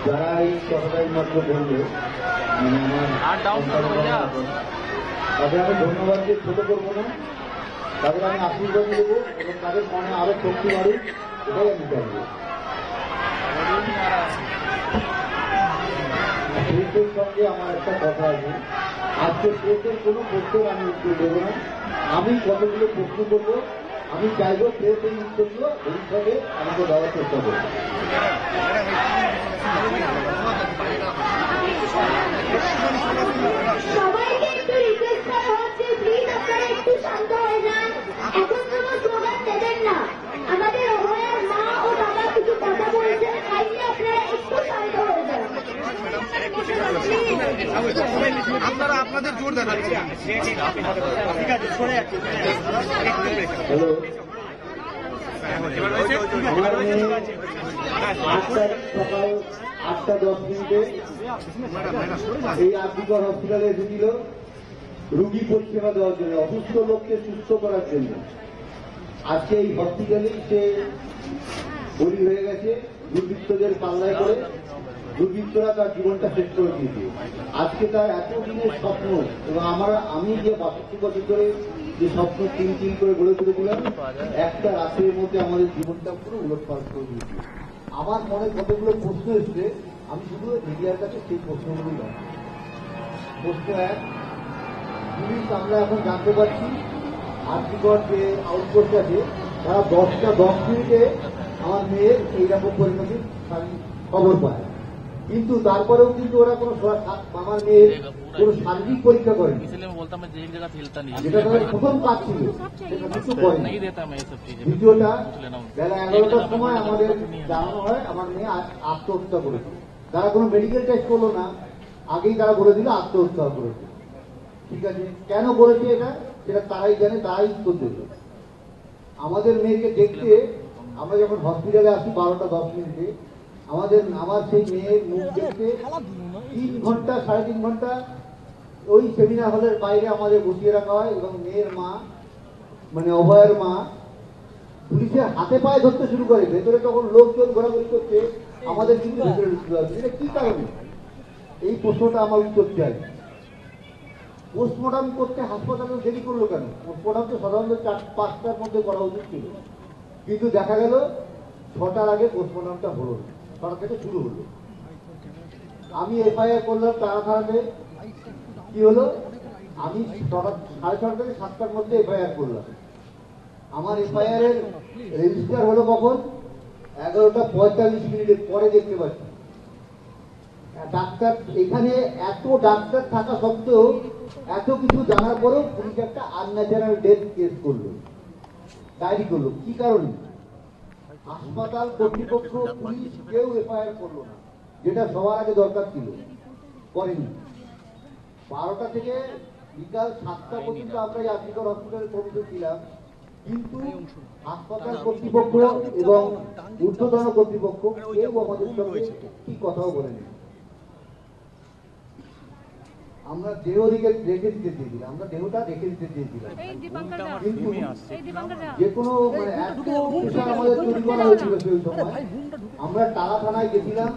যারা এই কথাটাই মাত্র বলবে মানে তাদের আমি ধন্যবাদ দিয়ে ছোট করবো না, তাদের আমি আশীর্বাদ দেবো এবং তাদের মনে আরো শক্তি বাড়ুক, এটাই আমি চাইব। প্রেসের সঙ্গে আমার একটা কথা আছে, আজকে প্রেসের কোনো প্রশ্নের আমি উত্তর দেবো না। আমি কতগুলো প্রশ্ন করবো, আমি চাইবো প্রেস এই উত্তরগুলো ভবিষ্যতে আমাকে দেওয়ার চেষ্টা করবো। সবাইকে একটু রিকোয়েস্ট করা হচ্ছে, প্লিজ আপনারা একটু শান্ত হয়ে যান, এখন কোনো স্লোগান দেবেন না। আমাদের অভয়ার মা ও বাবা কিছু কথা বলছে, কাইন্ডলি আপনারা একটু শান্ত হয়ে যান। আপনারা আপনাদের জোর দেন। ঠিক আছে, সরে হ্যালো, সকাল 8:10 এই আরজিকর হসপিটালে এসেছিল রুগী পরিষেবা দেওয়ার জন্য, অসুস্থ লোককে সুস্থ করার জন্য। আজকে এই হসপিটালেই সে বলি হয়ে গেছে দুর্বৃত্তদের পাল্লায় করে। দুর্বৃত্তরা তার জীবনটা শেষ করে দিয়েছে। আজকে তার এতদিনের স্বপ্ন এবং আমি যে 62 বছর ধরে যে স্বপ্ন তিন করে গড়ে তুলেছিলাম, একটা রাতের মধ্যে আমাদের জীবনটা পুরো উলটপালট করে দিয়েছে। আমার মনে কতগুলো প্রশ্ন এসছে, আমি শুধু মিডিয়ার কাছে সেই প্রশ্নগুলোই জানি। প্রশ্ন এক, পুলিশ আমরা এখন জানতে পারছি আরজিকর যে আউটপোস্ট আছে তারা 10 মিনিটে আমার মেয়ের এইরকম পরিণতির খবর পায়, কিন্তু তারপরেও কিন্তু ওরা কোনো আমার মেয়ের কোনো শারীরিক পরীক্ষা করেনি, যেটা তাদের প্রথম কাজ ছিল, সেটা কিছু করেনি। দ্বিতীয়টা, বেলা 11টার সময় আমাদের জানানো হয় আমার মেয়ে আত্মহত্যা করেছে। তারা কোনো মেডিকেল টেস্ট করলো না, আগেই তারা বলে দিল আত্মহত্যা করেছে। ঠিক আছে, কেন বলেছে এটা সেটা তারাই জানে, তারাই উত্তর দেবে। আমাদের মেয়েকে দেখতে আমরা যখন হসপিটালে আসি 12:10 আমার সেই মেয়ের মুখ দেখতে 3 ঘন্টা 3.5 ঘন্টা ওই সেমিনার হলের বাইরে আমাদের বসিয়ে রাখা হয় এবং মেয়ের মা মানে অভয়ের মা পুলিশের হাতে পায়ে ধরতে শুরু করে। ভেতরে তখন লোকজন ঘোরাঘুরি করছে, আমাদের কিন্তু ভেতরে ঢুকতে হবে। এটা কি কারণে? এই প্রশ্নটা আমার উত্তর চাই। পোস্টমর্টম করতে হাসপাতালে দেরি করলো কেন? পোস্টমর্টম তো সাধারণত 4-5টার মধ্যে করা উচিত ছিল, কিন্তু দেখা গেল 6টার আগে পোস্টমর্টমটা হলো, 6টা থেকে শুরু হলো। আমি এফআইআর করলাম থানাতে। কি হলো, আমি 6:30 থেকে 7টার মধ্যে এফআইআর করলাম। আমার এফআইআর এর রেজিস্টার হলো কখন? 11:45 পরে দেখতে পাচ্ছি। ডাক্তার এখানে এত ডাক্তার থাকা সত্ত্বেও, এত কিছু জানার পরেও পুলিশ একটা আনন্যাচারাল ডেথ কেস করলো, ডায়েরি করলো। কি কারণে? হাসপাতাল কর্তৃপক্ষ, পুলিশ কেউ এফআইআর করলো না, যেটা সবার আগে দরকার ছিল, করেনি। 12টা থেকে বিকাল 7টা পর্যন্ত আমরা এই আরজিকর হসপিটালে কর্মীদের ছিলাম, কিন্তু হাসপাতাল কর্তৃপক্ষ এবং ঊর্ধ্বতন কর্তৃপক্ষ কেউ আমাদের সঙ্গে কি কথাও বলেনি। আমরা দেহ রেখে দিতে চেয়েছিলাম, আমরা দেহটা রেখে দিতে চেয়েছিলাম, কিন্তু যে কোনো মানে এত প্রেশার আমাদের তৈরি করা হয়েছিল সেই সময়। আমরা টালা থানায় গেছিলাম,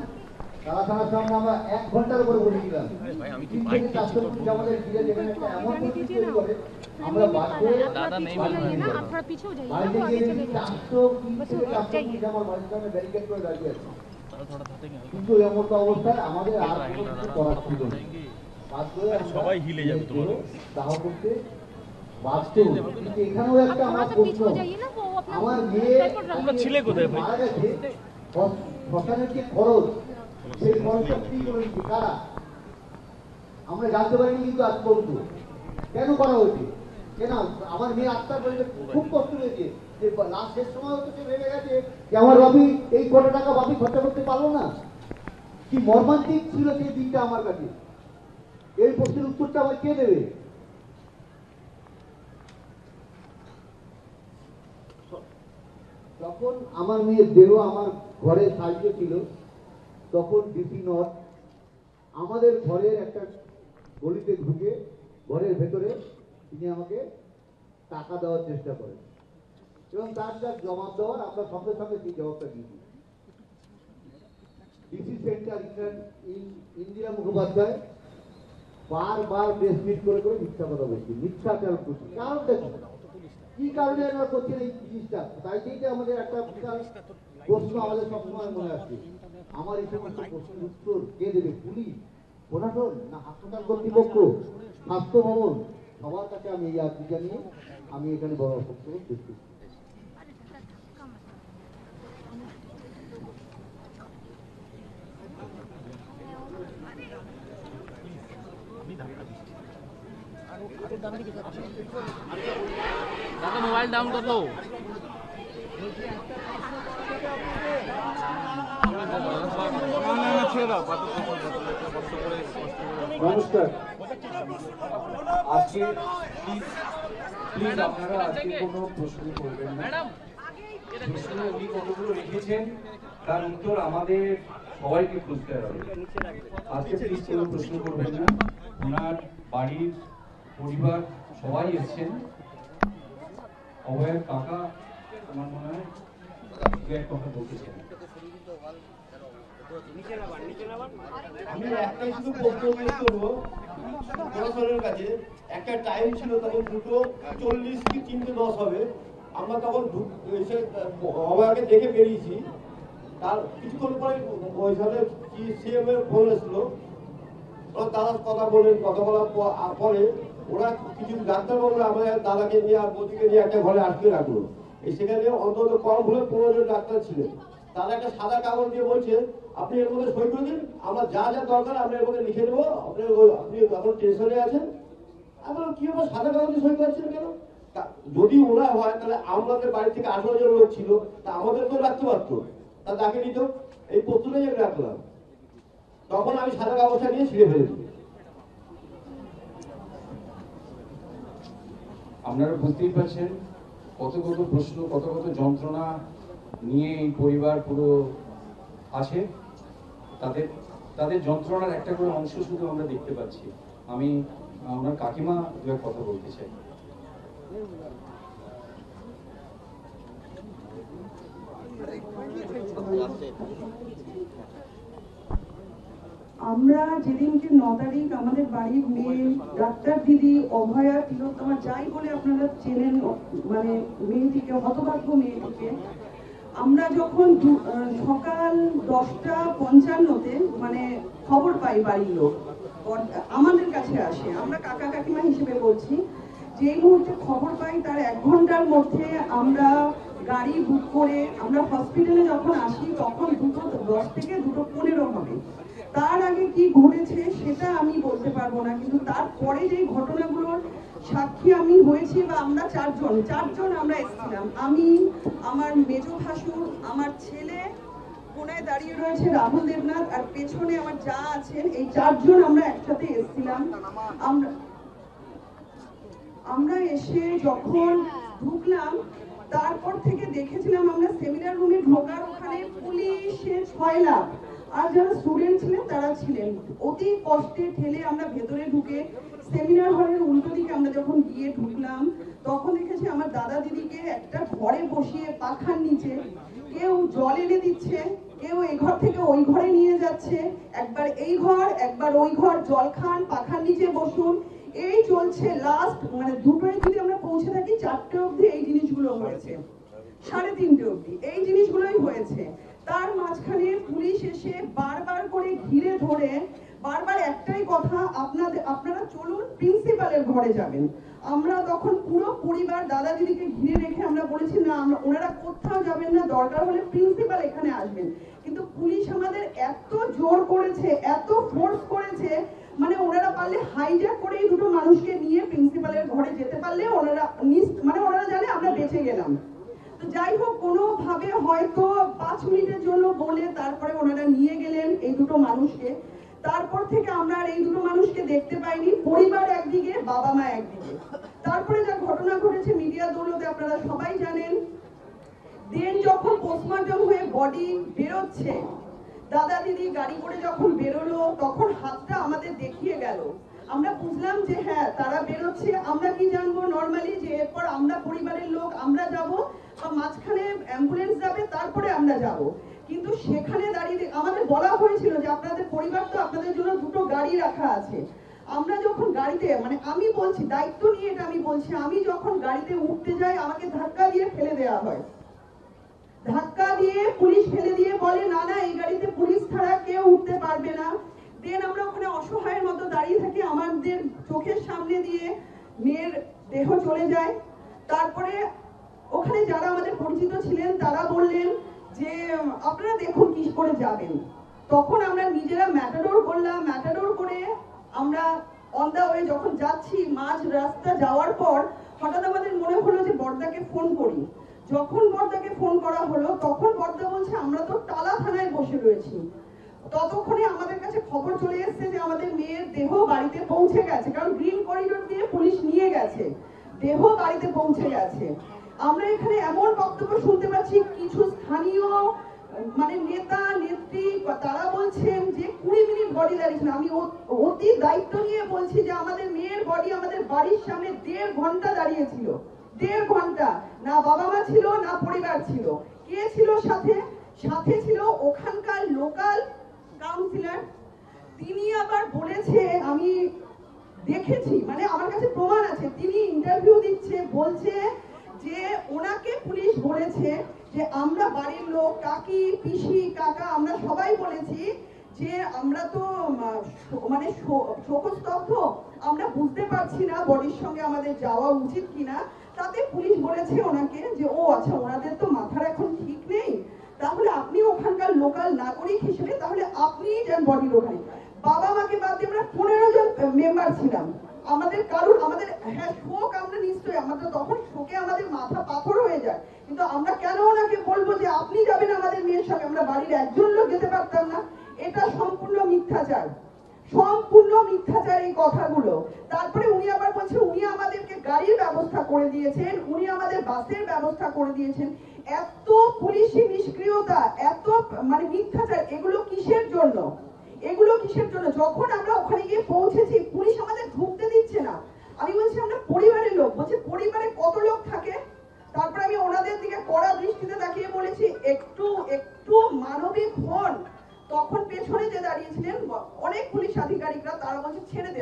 টালা থানার সামনে আমরা 1 ঘন্টার উপরে বসেছিলাম। 3 থেকে 400 পুলিশ আমাদের ঘিরে, যেখানে একটা এমন পরিস্থিতি তৈরি করে আমরা বাড়িতে গিয়ে 400 থেকে 400 পুলিশ আমার বাড়ির সামনে ব্যারিকেড করে দাঁড়িয়ে আছে। কিন্তু এমন অবস্থায় আমাদের আর কোনো কিছু করার ছিল না, সবাই হিলে যাবে তোমার দাহ করতে বাধ্য। কিন্তু এখানেও একটা আমার প্রশ্ন, আমার মেয়ে ছেলে কোথায় মারা গেছে, শ্মশানের যে খরচ, সেই খরচটা ফ্রি করে দিচ্ছে কারা? আমরা জানতে পারিনি কিন্তু আজ পর্যন্ত। কেন করা হয়েছে? কেন? আমার মেয়ে আত্মার পরিবেশ খুব কষ্ট হয়েছে যে লাস্ট শেষ সময় হচ্ছে ভেবে গেছে যে আমার বাপি এই কত টাকা বাপি খরচা করতে পারলো না। কি মর্মান্তিক ছিল সেই দিনটা আমার কাছে। এই প্রশ্নের উত্তরটা আমার কে দেবে? তখন আমার মেয়ের দেহ আমার ঘরে সাহায্য ছিল, তখন ডিসি নর্থ আমাদের ঘরের একটা গলিতে ঢুকে ঘরের ভেতরে তিনি আমাকে টাকা দেওয়ার চেষ্টা করেন এবং তার যা জবাব দেওয়ার আমরা সঙ্গে সঙ্গে সেই জবাবটা দিয়েছি। ডিসি সেন্টার ইন্দিরা মুখোপাধ্যায় বারবার প্রেস মিট করে মিথ্যা কথা বলছি, মিথ্যাচার করছি। কারণটা কি কারণে আমরা করছেন এই জিনিসটা? তাই থেকে আমাদের একটা বিশাল প্রশ্ন আমাদের সবসময় মনে আসছে, আমার এই সমস্ত প্রশ্নের উত্তর কে দেবে? পুলিশ, প্রশাসন, না হাসপাতাল কর্তৃপক্ষ, স্বাস্থ্য ভবন? সবার কাছে আমি এই আর্জি জানিয়ে আমি এখানে বড় বক্তব্য শেষ করছি। দাদা মোবাইল ডাউন কত? নমস্কার। আজকে প্লিজ আপনারা আজকে কোনো প্রশ্ন করবেন না। প্রশ্ন উনি কতগুলো লিখেছেন তার উত্তর আমাদের সবাইকে খুঁজতে হবে। আজকে প্লিজ কোনো প্রশ্ন করবেন না। ওনার বাড়ির পরিবার সবাই এসছেন। অভয়ের কাকা আমার মনে হয় এক কথা বলতে চান। আমি একটাই শুধু প্রশ্ন করবো প্রশাসনের কাছে। একটা টাইম ছিল তখন 2:40 কি 3:10 হবে, আমরা তখন এসে অভয়াকে দেখে বেরিয়েছি। তার কিছুক্ষণ পরে ওইখানে কি সিএম এর ফোন এসলো, ওরা দাদা কথা বলেন, কথা বলার পরে ওরা কিছু ডাক্তারবাবুরা আমাদের দাদাকে নিয়ে আর বৌদিকে নিয়ে একটা ঘরে আটকে রাখলো। সেখানে অন্তত কম হলে 15 জন ডাক্তার ছিলেন। তারা একটা সাদা কাগজ দিয়ে বলছে আপনি এর মধ্যে সই করে দিন, আমরা যা যা দরকার আমরা এর মধ্যে লিখে দেবো, আপনি এখন টেনশনে আছেন। আমরা কি হবে সাদা কাগজে সই করছেন কেন? যদি ওরা হয় তাহলে আমাদের বাড়ি থেকে 18 জন লোক ছিল, তা আমাদেরকেও রাখতে পারতো, তা তাকে নিত। এই প্রশ্নটাই আমি রাখলাম। তখন আমি সাদা কাগজটা নিয়ে ছিঁড়ে ফেলে দিই। আপনারা বুঝতেই পারছেন কত কত প্রশ্ন, কত কত যন্ত্রণা নিয়ে এই পরিবার পুরো আছে। তাদের যন্ত্রণার একটা করে অংশ শুধু আমরা দেখতে পাচ্ছি। আমি ওনার কাকিমা দু এক কথা বলতে চাই। আমরা যেদিনকে 9 তারিখ আমাদের বাড়ির মেয়ে ডাক্তার দিদি অভয়া তিলোত্তমা যাই বলে আপনারা চেনেন, মানে মেয়েটিকে, হতভাগ্য মেয়েটিকে, আমরা যখন সকাল 10:55-তে মানে খবর পাই, বাড়ির লোক আমাদের কাছে আসে, আমরা কাকা কাকিমা হিসেবে বলছি, যে মুহূর্তে খবর পাই তার 1 ঘন্টার মধ্যে আমরা গাড়ি বুক করে আমরা হসপিটালে যখন আসি তখন 2:10 থেকে 2:15 হবে। তার আগে কি ঘটেছে সেটা আমি বলতে পারবো না, কিন্তু তারপরে যে ঘটনাগুলোর সাক্ষী আমি হয়েছি, বা আমরা চারজন আমরা এসেছিলাম। আমি, আমার মেজ ভাসুর, আমার ছেলে কোনায় দাঁড়িয়ে রয়েছে রাহুল দেবনাথ, আর পেছনে আমার যা আছেন, এই 4 জন আমরা একসাথে এসেছিলাম। আমরা এসে যখন ঢুকলাম তারপর থেকে দেখেছিলাম আমরা সেমিনার রুমে ঢোকার ওখানে পুলিশের 6 লাখ, আর যারা স্টুডেন্ট ছিলেন তারা ছিলেন। অতি কষ্টে ঠেলে আমরা ভেতরে ঢুকে সেমিনার হলের উল্টো দিকে আমরা যখন গিয়ে ঢুকলাম তখন দেখেছি আমার দাদা দিদিকে একটা ঘরে বসিয়ে পাখার নিচে কেউ জল এনে দিচ্ছে, কেউ এই ঘর থেকে ওই ঘরে নিয়ে যাচ্ছে, একবার এই ঘর একবার ওই ঘর, জল খান, পাখার নিচে বসুন, এই চলছে। লাস্ট মানে 2টোয় যদি আমরা পৌঁছে থাকি 4টে অবধি এই জিনিসগুলো হয়েছে, 3:30 অবধি এই জিনিসগুলোই হয়েছে। তার মাঝখানে পুলিশ এসে বারবার করে ঘিরে ধরে বারবার একটাই কথা, আপনারা চলুন প্রিন্সিপালের ঘরে যাবেন। আমরা তখন পুরো পরিবার দাদা দিদিকে ঘিরে রেখে আমরা বলেছি না, ওনারা কোথাও যাবেন না, দরকার হলে প্রিন্সিপাল এখানে আসবেন। কিন্তু পুলিশ আমাদের এত জোর করেছে, এত ফোর্স করেছে, মানে ওনারা পারলে হাইজ্যাক করে এই 2টো মানুষকে নিয়ে প্রিন্সিপালের ঘরে যেতে পারলে ওনারা জানে আমরা বেঁচে গেলাম। তো যাই হোক, কোনোভাবে হয়তো 5 মিনিটের জন্য বলে তারপরে ওনারা নিয়ে গেলেন এই 2টো মানুষকে। তারপর থেকে আমরা আর এই 2টো মানুষকে দেখতে পাইনি। পরিবার একদিকে, বাবা মা একদিকে। তারপরে যা ঘটনা ঘটেছে মিডিয়া দৌলতে আপনারা সবাই জানেন। দেন যখন পোস্টমর্টম হয়ে বডি বেরোচ্ছে, দাদা দিদি গাড়ি করে যখন বেরোলো তখন হাতটা আমাদের দেখিয়ে গেল। আমরা বুঝলাম যে হ্যাঁ তারা বেরোচ্ছে। আমরা কি জানবো নর্মালি যে এরপর আমরা পরিবারের লোক আমরা যাব, বা মাঝখানে অ্যাম্বুলেন্স যাবে, তারপরে আমরা যাব। কিন্তু সেখানে দাঁড়িয়ে আমাদের বলা হয়েছিল যে আপনাদের পরিবার তো আপনাদের জন্য দুটো গাড়ি রাখা আছে। আমরা যখন গাড়িতে মানে আমি বলছি দায়িত্ব নিয়ে এটা আমি বলছি, আমি যখন গাড়িতে উঠতে যাই আমাকে ধাক্কা দিয়ে ফেলে দেওয়া হয়। ধাক্কা দিয়ে পুলিশ ফেলে দিয়ে বলে না না এই গাড়িতে পুলিশ ছাড়া কেউ উঠতে পারবে না। দেন আমরা ওখানে অসহায়ের মতো দাঁড়িয়ে থাকি, আমাদের চোখের সামনে দিয়ে মেয়ের দেহ চলে যায়। তারপরে ওখানে যারা আমাদের পরিচিত ছিলেন তারা বললেন যে আপনারা দেখুন কি করে যাবেন। তখন আমরা নিজেরা ম্যাটাডোর করলাম, ম্যাটাডোর করে আমরা অন দা ওয়ে যখন যাচ্ছি মাঝ রাস্তা যাওয়ার পর হঠাৎ আমাদের মনে হলো যে বড়দাকে ফোন করি। যখন বড়দাকে ফোন করা হলো তখন বড়দা বলছে আমরা তো টালা থানায় বসে রয়েছি। ততক্ষণে আমাদের কাছে খবর চলে এসেছে যে আমাদের মেয়ের দেহ বাড়িতে পৌঁছে গেছে, কারণ গ্রিন করিডোর দিয়ে পুলিশ নিয়ে গেছে, দেহ বাড়িতে পৌঁছে গেছে। আমরা এখানে এমন বক্তব্য শুনতে পাচ্ছি কিছু স্থানীয় মানে নেতা নেত্রী তারা বলছেন যে 20 মিনিট বডি দাঁড়িয়েছিল। আমি অতি দায়িত্ব নিয়ে বলছি যে আমাদের মেয়ের বডি আমাদের বাড়ির সামনে 1.5 ঘন্টা দাঁড়িয়েছিল। 1.5 ঘন্টা, না বাবা মা ছিল না পরিবার ছিল। কে ছিল সাথে? সাথে ছিল ওখানকার লোকাল কাউন্সিলর। তিনি আবার বলেছে, আমি দেখেছি মানে আমার কাছে প্রমাণ আছে, তিনি ইন্টারভিউ দিচ্ছে, বলছে যে ওনাকে পুলিশ বলেছে যে আমরা বাড়ির লোক কাকি পিসি কাকা আমরা সবাই বলেছি যে আমরা তো মানে শোকস্তব্ধ, আমরা বুঝতে পারছি না বডির সঙ্গে আমাদের যাওয়া উচিত কিনা। তাতে পুলিশ বলেছে ওনাকে যে ও আচ্ছা ওনাদের তো মাথার এখন ঠিক নেই, তাহলে আপনি ওখানকার লোকাল নাগরিক হিসেবে তাহলে আপনি যান বডির ওখানে। বাবা মাকে বাদ দিয়ে আমরা 15 জন মেম্বার ছিলাম। আমাদের কারুর আমাদের হ্যাঁ শোক আমরা নিশ্চয়ই আমাদের তখন শোকে আমাদের মাথা পাথর হয়ে যায়, কিন্তু আমরা কেন ওনাকে বলবো যে আপনি যাবেন আমাদের মেয়ের সঙ্গে? আমরা বাড়ির একজন লোক যেতে পারতাম না? এটা সম্পূর্ণ মিথ্যাচার, সম্পূর্ণ মিথ্যাচার এই কথাগুলো। তারপরে উনি আবার বলছে উনি আমাদেরকে গাড়ির ব্যবস্থা করে দিয়েছেন, উনি আমাদের বাসের ব্যবস্থা করে দিয়েছেন। এত পুলিশি নিষ্ক্রিয়তা, এত মানে মিথ্যাচার, এগুলো কিসের জন্য? এগুলো কিসের জন্য? যখন আমরা ওখানে গিয়ে পৌঁছেছি পুলিশ আমাদের ঢুকতে দিচ্ছে না। আমি বলছি আমরা পরিবারের লোক, বলছে পরিবারে কত লোক থাকে? তারপর আমি ওনাদের দিকে কড়া দৃষ্টিতে তাকিয়ে বলেছি একটু একটু মানবিক হন। তখন পেছনে যে দাঁড়িয়েছিলেন অনেক পুলিশ আধিকারিকরা তারা বলছে ছেড়ে দে,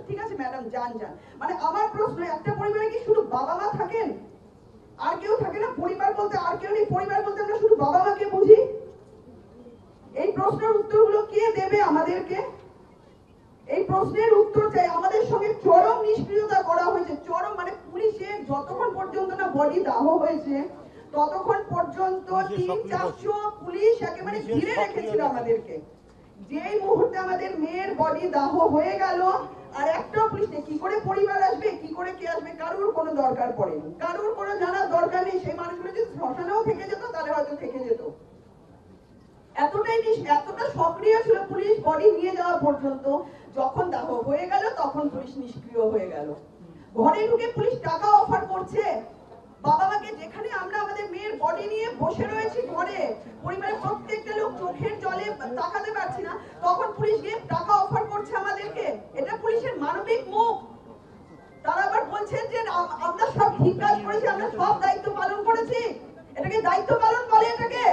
ঠিক আছে ম্যাডাম যান যান। মানে আমার প্রশ্ন, একটা পরিবারে কি শুধু বাবা মা থাকেন? আর কেউ থাকে না? পরিবার বলতে আর কেউ নেই? পরিবার বলতে আমরা শুধু বাবা মাকে বুঝি? এই প্রশ্নের উত্তরগুলো কে দেবে আমাদেরকে? এই প্রশ্নের উত্তর চাই। আমাদের সঙ্গে চরম নিষ্ক্রিয়তা করা হয়েছে, চরম মানে পুলিশের যতক্ষণ পর্যন্ত না বডি দাহ হয়েছে ততক্ষণ পর্যন্ত 300-400 পুলিশ একেবারে ঘিরে রেখেছিল আমাদেরকে। যেই মুহূর্তে আমাদের মেয়ের বডি দাহ হয়ে গেল আর একটা পুলিশ নেই। কি করে পরিবার আসবে, কি করে কে আসবে, কারুর কোনো দরকার পড়েনি, কারুর কোনো জানার দরকার নেই। সেই মানুষগুলো যদি শ্মশানেও থেকে যেত তাহলে হয়তো থেকে যেত। এতটা সক্রিয় ছিল পুলিশ বডি নিয়ে যাওয়া পর্যন্ত। যখন দাহ হয়ে গেল তখন পুলিশ নিষ্ক্রিয় হয়ে গেল। ঘরে ঢুকে পুলিশ টাকা অফার করছে বাবা মাকে, যেখানে আমরা আমাদের মেয়ের বডি নিয়ে বসে রয়েছি ঘরে, পরিবারের প্রত্যেকটা লোক চোখের জলে তাকাতে পারছি না, তখন পুলিশ গিয়ে টাকা অফার করছে আমাদেরকে। এটা পুলিশের মানবিক মুখ। তারা আবার বলছেন যে আমরা সব ঠিক কাজ করেছি, আমরা সব দায়িত্ব পালন করেছি। এটাকে দায়িত্ব পালন বলে? এটাকে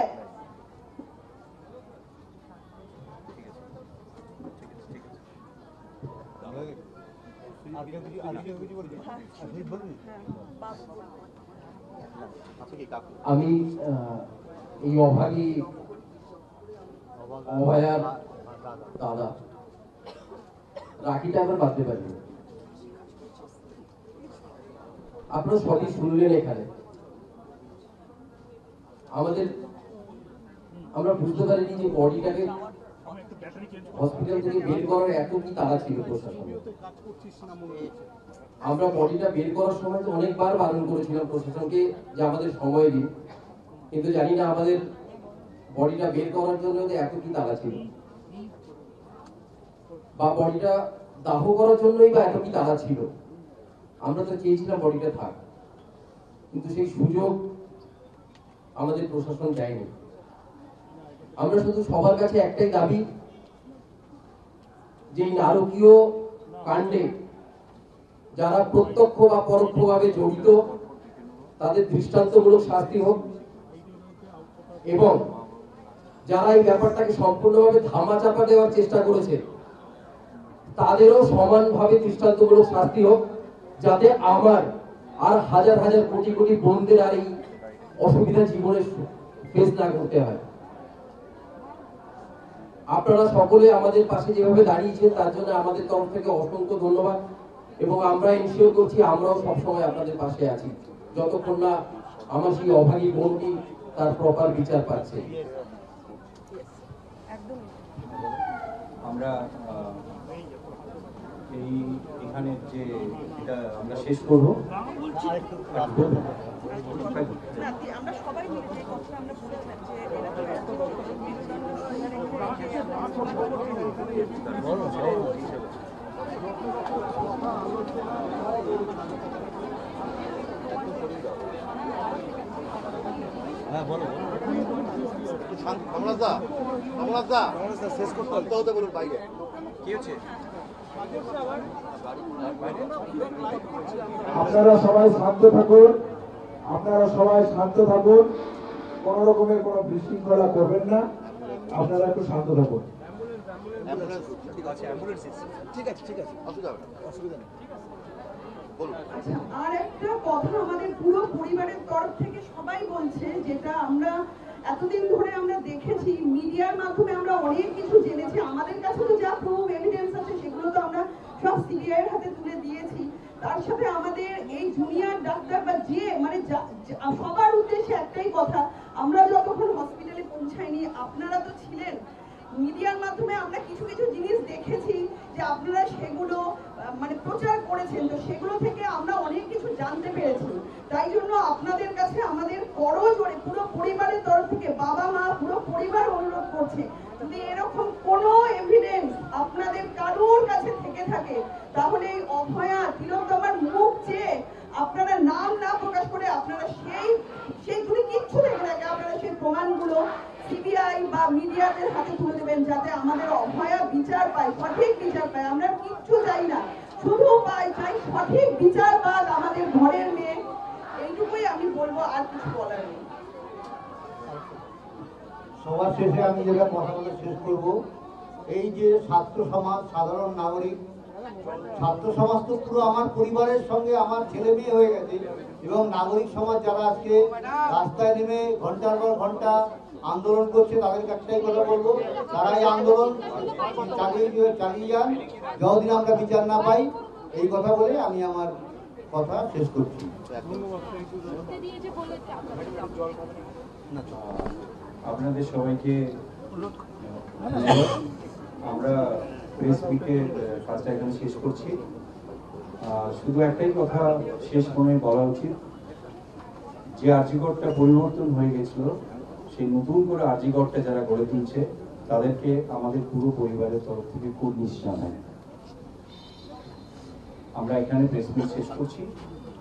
আমি এই অভাগী অভয়ার দাদা রাখিটা আবার বাঁধতে পারি। আপনারা সবই শুনলেন এখানে। আমরা বুঝতে পারিনি যে বডিটাকে হসপিটাল থেকে বের করার এত কি তাড়া ছিল প্রশাসনের। আমরা বডিটা বের করার সময় তো অনেকবার বারণ করেছিলাম প্রশাসনকে যে আমাদের সময় দিন, কিন্তু জানি না আমাদের বডিটা বের করার জন্য এত কি তাড়া ছিল, বা বডিটা দাহ করার জন্যই বা এত কি তাড়া ছিল। আমরা তো চেয়েছিলাম বডিটা থাক, কিন্তু সেই সুযোগ আমাদের প্রশাসন দেয়নি। আমরা শুধু সবার কাছে একটাই দাবি, যে নারকীয় কাণ্ডে যারা প্রত্যক্ষ বা পরোক্ষভাবে জড়িত তাদের দৃষ্টান্তমূলক শাস্তি হোক, এবং যারা এই ব্যাপারটাকে সম্পূর্ণভাবে ধামাচাপা দেওয়ার চেষ্টা করেছে, তাদেরও সমানভাবে দৃষ্টান্তমূলক শাস্তি হোক, যাতে আমার আর হাজার হাজার কোটি কোটি বোনদের আর এই অসুবিধা জীবনে ফেস না করতে হয়। আপনারা সকলে আমাদের পাশে যেভাবে দাঁড়িয়েছেন তার জন্য আমাদের তরফ থেকে অসংখ্য ধন্যবাদ, এবং আমরা ইনশিওর করছি আমরাও সবসময় আপনাদের পাশে আছি যতক্ষণ না আমার সেই অভাগী বোনটি তার প্রপার বিচার পাচ্ছে। আমরা এখানে যে এটা আমরা শেষ করবো, আমরা সবাই মিলে যে কথা আমরা বলেছিলাম যে হ্যাঁ বলো কমলাদা শেষ করতে হতে বলুন বাইরে কি হচ্ছে। আপনারা সবাই শান্ত থাকুন, আপনারা সবাই শান্ত থাকুন, কোন রকমের কোনো বিশৃঙ্খলা করবেন না, আপনারা একটু শান্ত থাকুন। ঠিক আছে, ঠিক আছে, অসুবিধা নেই বলুন। আচ্ছা, আর একটা কথা আমাদের পুরো পরিবারের তরফ থেকে সবাই বলছে, যেটা আমরা এতদিন ধরে আমরা দেখেছি, মিডিয়ার মাধ্যমে আমরা অনেক কিছু জেনেছি, আমাদের কাছে তো যা প্রুফ এভিডেন্স আছে সেগুলো তো আমরা সব সিবিআই এর হাতে তুলে দিয়েছি। তার সাথে আমাদের এই জুনিয়র ডাক্তার বা যে মানে সবার উদ্দেশ্যে একটাই কথা, আমরা যতক্ষণ হসপিটালে পৌঁছাইনি আপনারা তো ছিলেন, মিডিয়ার মাধ্যমে আমরা কিছু কিছু জিনিস দেখেছি যে আপনারা সেগুলো মানে প্রচার করেছেন, তো সেগুলো থেকে আমরা অনেক কিছু জানতে পেরেছি। তাই জন্য আপনাদের কাছে আমাদের করজোড়ে পুরো পরিবারের তরফ থেকে, বাবা মা পুরো পরিবার অনুরোধ করছে, যদি এরকম কোনো এভিডেন্স আপনাদের কারোর কাছে থেকে থাকে তাহলে এই অভয়া তিলোত্তমার মুখ চেয়ে আপনারা নাম না প্রকাশ করে আপনারা সেইগুলি কিচ্ছু দেখে রাখে আপনারা সেই প্রমাণগুলো সিবিআই বা মিডিয়াদের হাতে তুলে দেবেন, যাতে আমাদের অভয়া বিচার পায়, সঠিক বিচার পায়। আমরা কিচ্ছু চাই না, শুধু চাই সঠিক বিচার পাক আমাদের ঘরের মেয়ে। এইটুকুই আমি বলবো, আর কিছু বলার নেই। সবার শেষে আমি যেটা কথা বলে শেষ করব, এই যে ছাত্র সমাজ, সাধারণ নাগরিক, ছাত্র সমাজ তো পুরো আমার পরিবারের সঙ্গে আমার ছেলে মেয়ে হয়ে গেছে, এবং নাগরিক সমাজ যারা আজকে রাস্তায় নেমে ঘন্টার পর ঘন্টা আন্দোলন করছে, তাদেরকে একটাই কথা বলবো, তারা এই আন্দোলন চালিয়ে যান যতদিন আমরা বিচার না পাই। এই কথা বলে আমি আমার কথা শেষ করছি। আপনাদের সবাইকে আমরা প্রেস উইকের কাজটা এখানে শেষ করছি। শুধু একটাই কথা শেষ সময় বলা উচিত, যে আর্জিগড়টা পরিবর্তন হয়ে গেছিল, সেই নতুন করে আর্জিগড়টা যারা গড়ে তুলছে তাদেরকে আমাদের পুরো পরিবারের তরফ থেকে খুব নিশ্চিত জানাই। আমরা এখানে প্রেস মিট শেষ করছি।